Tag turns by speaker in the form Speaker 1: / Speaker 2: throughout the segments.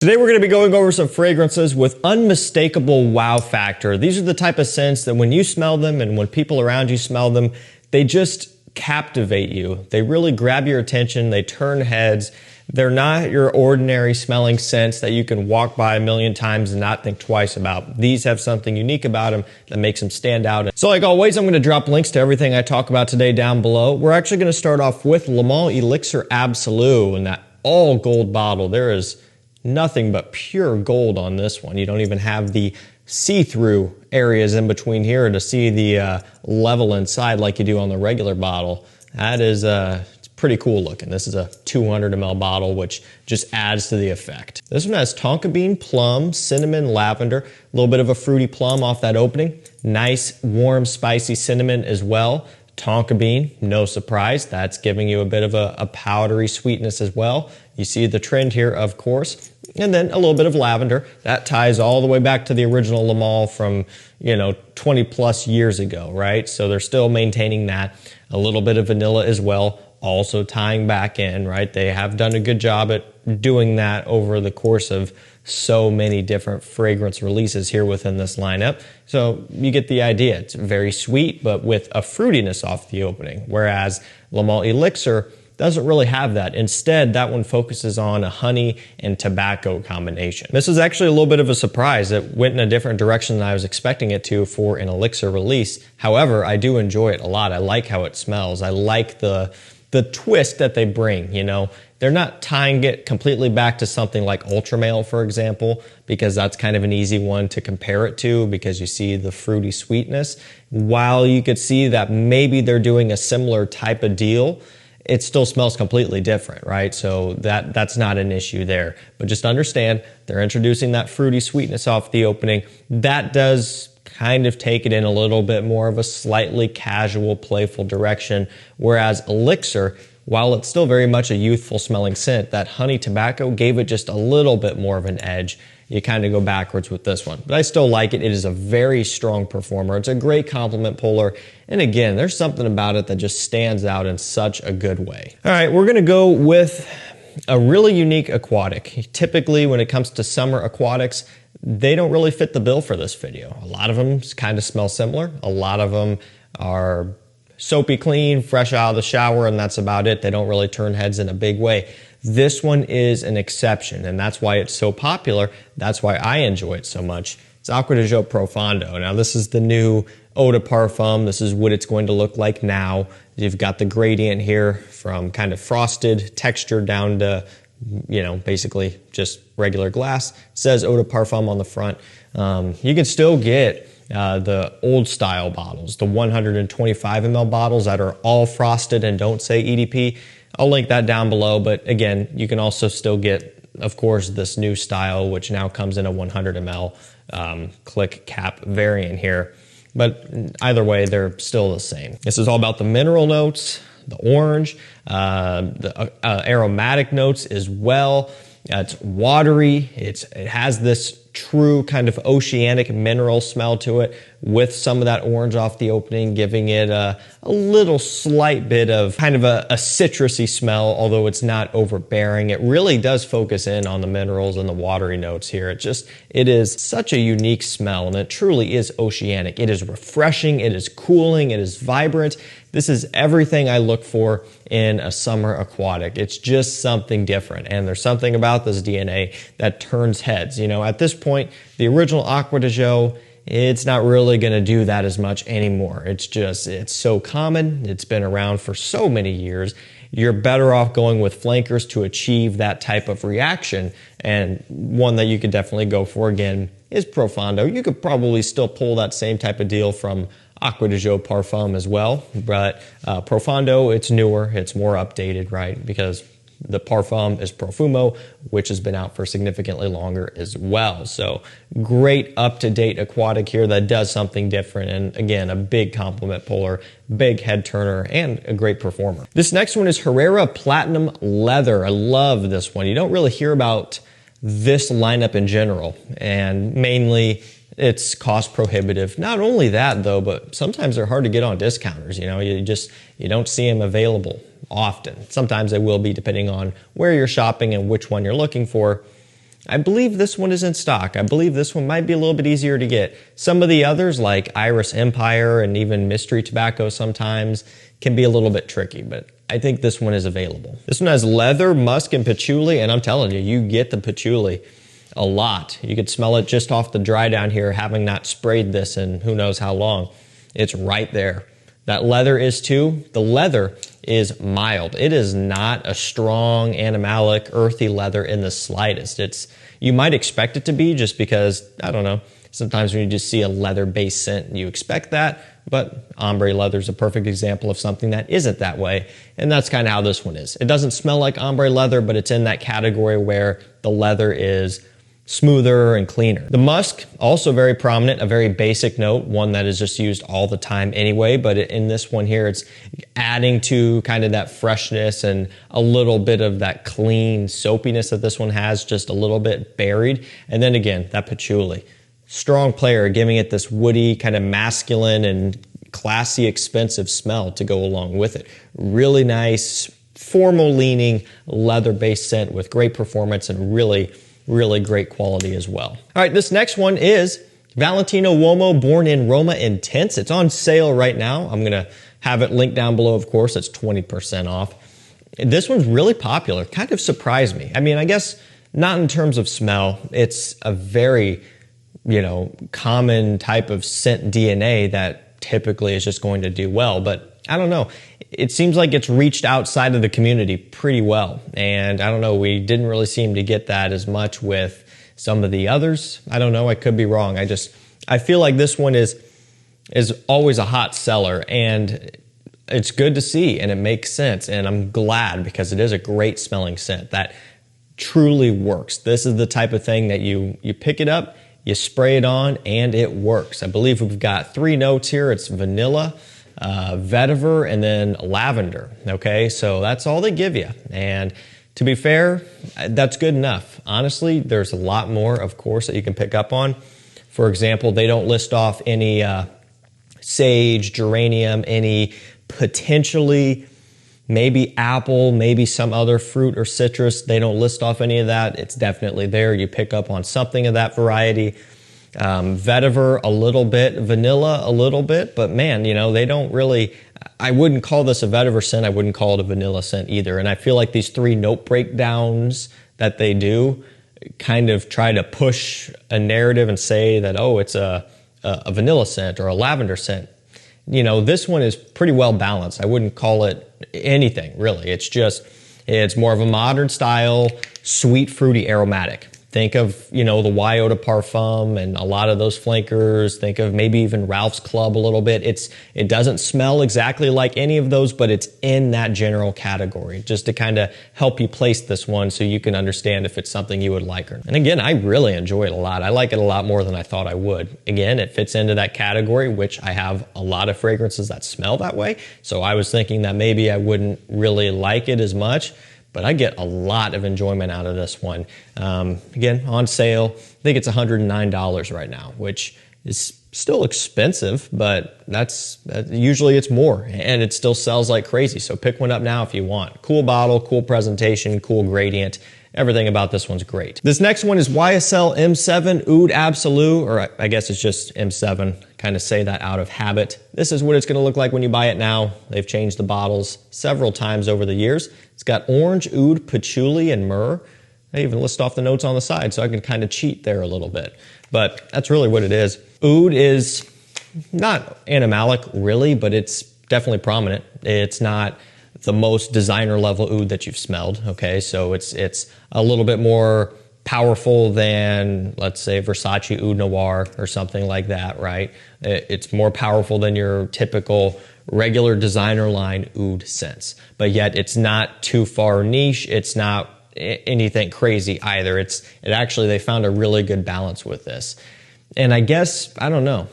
Speaker 1: Today we're going to be going over some fragrances with unmistakable wow factor. These are the type of scents that when you smell them and when people around you smell them, they just captivate you. They really grab your attention. They turn heads. They're not your ordinary smelling scents that you can walk by a million times and not think twice about. These have something unique about them that makes them stand out. So like always, I'm going to drop links to everything I talk about today down below. We're actually going to start off with Le Mans Elixir Absolute in that all gold bottle. There is nothing but pure gold on this one. You don't even have the see-through areas in between here to see the level inside like you do on the regular bottle. That is it's pretty cool looking. This is a 200 ml bottle, which just adds to the effect. This one has tonka bean, plum, cinnamon, lavender, a little bit of a fruity plum off that opening. Nice, warm, spicy cinnamon as well. Tonka bean, no surprise, that's giving you a bit of a powdery sweetness as well. You see the trend here, of course. And then a little bit of lavender. That ties all the way back to the original Le Mans from, 20 plus years ago, right? So they're still maintaining that. A little bit of vanilla as well, also tying back in, right? They have done a good job at doing that over the course of so many different fragrance releases here within this lineup. So you get the idea. It's very sweet, but with a fruitiness off the opening. Whereas Le Mans Elixir doesn't really have that. Instead, that one focuses on a honey and tobacco combination. This is actually a little bit of a surprise. It went in a different direction than I was expecting it to for an Elixir release. However, I do enjoy it a lot. I like how it smells. I like the twist that they bring, They're not tying it completely back to something like Ultramale, for example, because that's kind of an easy one to compare it to because you see the fruity sweetness. While you could see that maybe they're doing a similar type of deal, it still smells completely different, right? So that's not an issue there. But just understand, they're introducing that fruity sweetness off the opening. That does kind of take it in a little bit more of a slightly casual, playful direction. Whereas Elixir, while it's still very much a youthful smelling scent, that honey tobacco gave it just a little bit more of an edge. You kind of go backwards with this one. But I still like it. It is a very strong performer. It's a great compliment puller. And again, there's something about it that just stands out in such a good way. All right, we're going to go with a really unique Aquatic. Typically, when it comes to summer aquatics, they don't really fit the bill for this video. A lot of them kind of smell similar. A lot of them are soapy clean, fresh out of the shower, and that's about it. They don't really turn heads in a big way. This one is an exception, and that's why it's so popular. That's why I enjoy it so much. It's Aquatic Profondo. Now, this is the new eau de parfum. This is what it's going to look like now. You've got the gradient here from kind of frosted texture down to, basically just regular glass. It says eau de parfum on the front. You can still get the old style bottles, the 125 ml bottles that are all frosted and don't say EDP. I'll link that down below, but again, you can also still get, of course, this new style, which now comes in a 100 ml click cap variant here. But either way, they're still the same. This is all about the mineral notes, the orange, the aromatic notes as well. It's watery. It has this true kind of oceanic mineral smell to it with some of that orange off the opening, giving it a little slight bit of kind of a citrusy smell, although it's not overbearing. It really does focus in on the minerals and the watery notes here. It is such a unique smell, and it truly is oceanic. It is refreshing, it is cooling, it is vibrant. This is everything I look for in a summer aquatic. It's just something different, and there's something about this DNA that turns heads. At this point, the original Aquatic, it's not really going to do that as much anymore. It's so common. It's been around for so many years. You're better off going with flankers to achieve that type of reaction. And one that you could definitely go for again is Profondo. You could probably still pull that same type of deal from Aquatic Parfum as well. But Profondo, it's newer, it's more updated, right? Because the Parfum is Profumo, which has been out for significantly longer as well. So great up-to-date Aquatic here that does something different. And again, a big compliment puller, big head turner, and a great performer. This next one is Herrera Platinum Leather. I love this one. You don't really hear about this lineup in general, and mainly it's cost prohibitive. Not only that though, but sometimes they're hard to get on discounters. You don't see them available often. Sometimes they will be depending on where you're shopping and which one you're looking for. I believe this one is in stock. I believe this one might be a little bit easier to get. Some of the others, like Iris Empire and even Mystery Tobacco sometimes, can be a little bit tricky, but I think this one is available. This one has leather, musk, and patchouli, and I'm telling you, you get the patchouli a lot. You could smell it just off the dry down here, having not sprayed this in who knows how long. It's right there. That leather is too. The leather is mild. It is not a strong, animalic, earthy leather in the slightest. You might expect it to be just because, I don't know, sometimes when you just see a leather-based scent, you expect that, but ombre leather is a perfect example of something that isn't that way, and that's kind of how this one is. It doesn't smell like ombre leather, but it's in that category where the leather is smoother and cleaner. The musk, also very prominent, a very basic note, one that is just used all the time anyway, but in this one here, it's adding to kind of that freshness and a little bit of that clean soapiness that this one has, just a little bit buried. And then again, that patchouli. Strong player, giving it this woody, kind of masculine and classy, expensive smell to go along with it. Really nice, formal leaning, leather-based scent with great performance and really great quality as well. All right, this next one is Valentino Uomo Born in Roma Intense. It's on sale right now. I'm gonna have it linked down below, of course. It's 20% off. This one's really popular, kind of surprised me. I mean, I guess not in terms of smell. It's a very, common type of scent DNA that typically is just going to do well, but I don't know. It seems like it's reached outside of the community pretty well. And I don't know, we didn't really seem to get that as much with some of the others. I don't know, I could be wrong. I feel like this one is always a hot seller, and it's good to see and it makes sense. And I'm glad because it is a great smelling scent that truly works. This is the type of thing that you pick it up, you spray it on, and it works. I believe we've got 3 notes here. It's vanilla, vetiver, and then lavender. Okay, so that's all they give you. And to be fair, that's good enough. Honestly, there's a lot more, of course, that you can pick up on. For example, they don't list off any sage, geranium, any potentially maybe apple, maybe some other fruit or citrus. They don't list off any of that. It's definitely there. You pick up on something of that variety. Vetiver a little bit, vanilla a little bit, but man, they don't really, I wouldn't call this a vetiver scent. I wouldn't call it a vanilla scent either. And I feel like these 3 note breakdowns that they do kind of try to push a narrative and say that, oh, it's a vanilla scent or a lavender scent. This one is pretty well balanced. I wouldn't call it anything really. It's more of a modern style, sweet, fruity, aromatic. Think of, the Wyo de Parfum and a lot of those flankers. Think of maybe even Ralph's Club a little bit. It doesn't smell exactly like any of those, but it's in that general category, just to kind of help you place this one so you can understand if it's something you would like or not. And again, I really enjoy it a lot. I like it a lot more than I thought I would. Again, it fits into that category, which I have a lot of fragrances that smell that way. So I was thinking that maybe I wouldn't really like it as much, but I get a lot of enjoyment out of this one. Again, on sale, I think it's $109 right now, which is still expensive, but usually it's more, and it still sells like crazy. So pick one up now if you want. Cool bottle, cool presentation, cool gradient. Everything about this one's great. This next one is YSL M7 Oud Absolu, or I guess it's just M7. Kind of say that out of habit. This is what it's gonna look like when you buy it now. They've changed the bottles several times over the years. It's got orange, oud, patchouli, and myrrh. I even list off the notes on the side, so I can kind of cheat there a little bit. But that's really what it is. Oud is not animalic really, but it's definitely prominent. It's not the most designer level oud that you've smelled, okay? So it's a little bit more powerful than, let's say, Versace Oud Noir or something like that, right? It's more powerful than your typical regular designer line oud scents, but yet it's not too far niche. It's not anything crazy either. They found a really good balance with this. And I guess, I don't know,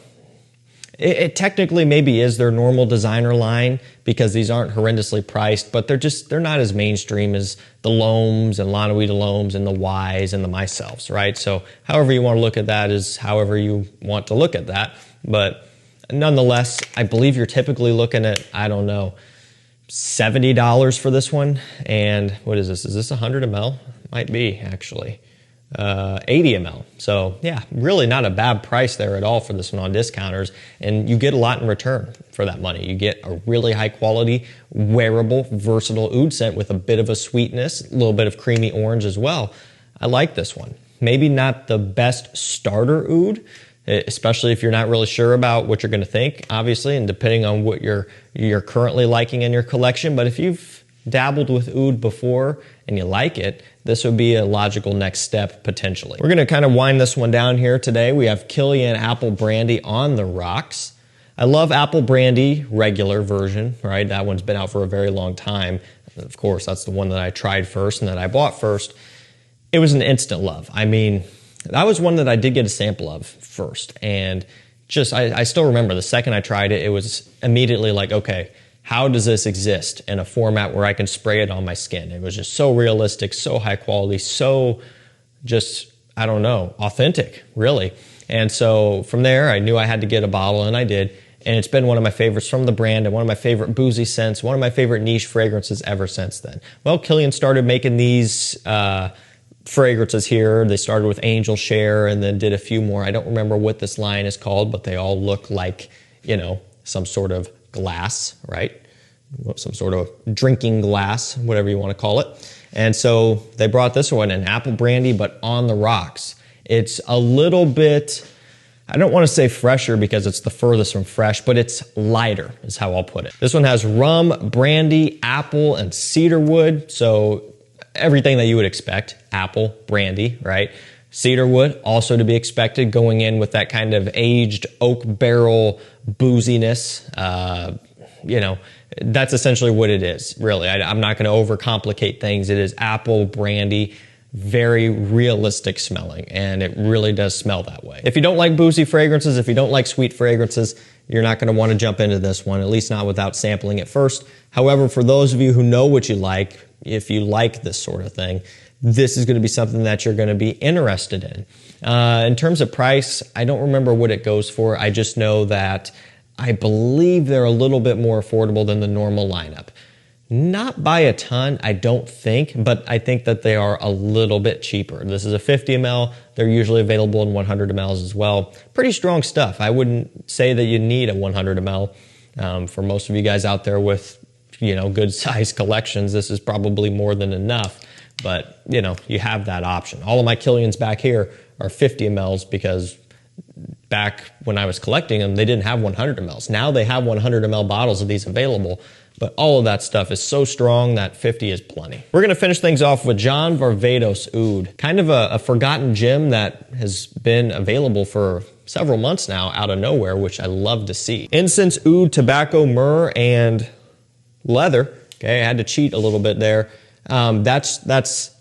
Speaker 1: it technically maybe is their normal designer line because these aren't horrendously priced, but they're not as mainstream as the L'Homes and La Nuit de L'Homes and the Ys and the Myselfs, right? So however you want to look at that is however you want to look at that. But nonetheless, I believe you're typically looking at, I don't know, $70 for this one. And what is this? Is this 100 ml? Might be, actually. 80 ml. So yeah, really not a bad price there at all for this one on discounters. And you get a lot in return for that money. You get a really high quality, wearable, versatile oud scent with a bit of a sweetness, a little bit of creamy orange as well. I like this one. Maybe not the best starter oud, especially if you're not really sure about what you're going to think, obviously, and depending on what you're currently liking in your collection. But if you've dabbled with oud before and you like it, this would be a logical next step potentially. We're going to kind of wind this one down here today. We have Kilian Apple Brandy on the rocks. I love Apple Brandy regular version, right? That one's been out for a very long time. Of course, that's the one that I tried first and that I bought first. It was an instant love. I mean, that was one that I did get a sample of first. And just, I still remember the second I tried it, it was immediately like, okay, how does this exist in a format where I can spray it on my skin? It was just so realistic, so high quality, so just, I don't know, authentic, really. And so from there, I knew I had to get a bottle, and I did. And it's been one of my favorites from the brand and one of my favorite boozy scents, one of my favorite niche fragrances ever since then. Well, Kilian started making these fragrances here. They started with Angel Share and then did a few more. I don't remember what this line is called, but they all look like, you know, some sort of glass, right? Some sort of drinking glass, whatever you want to call it. And so they brought this one, an Apple Brandy, but on the rocks. It's a little bit, I don't want to say fresher because it's the furthest from fresh, but it's lighter is how I'll put it. This one has rum, brandy, apple, and cedarwood. So everything that you would expect, apple, brandy, right? Cedarwood, also to be expected, going in with that kind of aged oak barrel booziness. You know, that's essentially what it is, really. I'm not going to overcomplicate things. It is apple, brandy, very realistic smelling, and it really does smell that way. If you don't like boozy fragrances, if you don't like sweet fragrances, you're not going to want to jump into this one, at least not without sampling it first. However, for those of you who know what you like, if you like this sort of thing, this is going to be something that you're going to be interested in. In terms of price, I don't remember what it goes for. I just know that I believe they're a little bit more affordable than the normal lineup. Not by a ton, I don't think, but I think that they are a little bit cheaper. This is a 50 ml. They're usually available in 100 mLs as well. Pretty strong stuff. I wouldn't say that you need a 100 ml. For most of you guys out there with, you know, good size collections, this is probably more than enough. But, you know, you have that option. All of my Kilians back here are 50 mLs because back when I was collecting them, they didn't have 100 mLs. Now they have 100 ml bottles of these available, but all of that stuff is so strong that 50 is plenty. We're going to finish things off with John Varvatos Oud, kind of a forgotten gem that has been available for several months now out of nowhere, which I love to see. Incense, oud, tobacco, myrrh, and leather. Okay, I had to cheat a little bit there. That's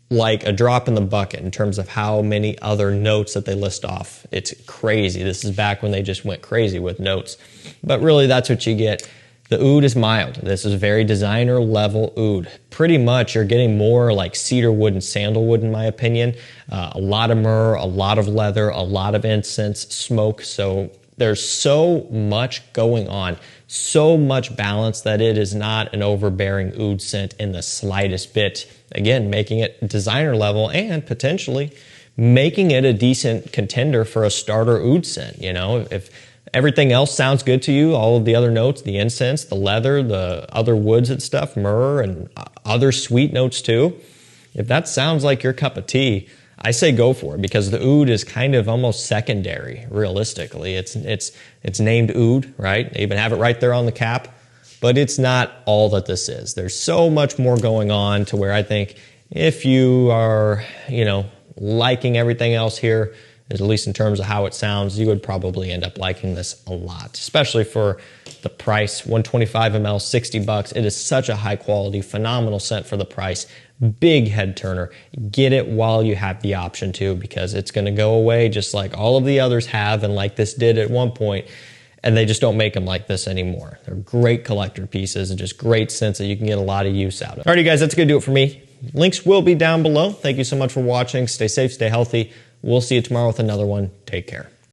Speaker 1: like a drop in the bucket in terms of how many other notes that they list off. It's crazy. This is back when they just went crazy with notes. But really, that's what you get. The oud is mild. This is very designer level oud. Pretty much you're getting more like cedarwood and sandalwood in my opinion. A lot of myrrh, a lot of leather, a lot of incense, smoke. So there's so much going on, so much balance that it is not an overbearing oud scent in the slightest bit. Again, making it designer level and potentially making it a decent contender for a starter oud scent. You know, if everything else sounds good to you, all of the other notes, the incense, the leather, the other woods and stuff, myrrh and other sweet notes too, if that sounds like your cup of tea, I say go for it because the oud is kind of almost secondary, realistically. It's named oud, right? They even have it right there on the cap, but it's not all that this is. There's so much more going on to where I think if you are, you know, liking everything else here, at least in terms of how it sounds, you would probably end up liking this a lot, especially for the price, 125 ml, 60 bucks. It is such a high quality, phenomenal scent for the price. Big head turner. Get it while you have the option to, because it's going to go away just like all of the others have and like this did at one point, and they just don't make them like this anymore. They're great collector pieces and just great scents that you can get a lot of use out of. Alrighty guys, that's going to do it for me. Links will be down below. Thank you so much for watching. Stay safe, stay healthy. We'll see you tomorrow with another one. Take care.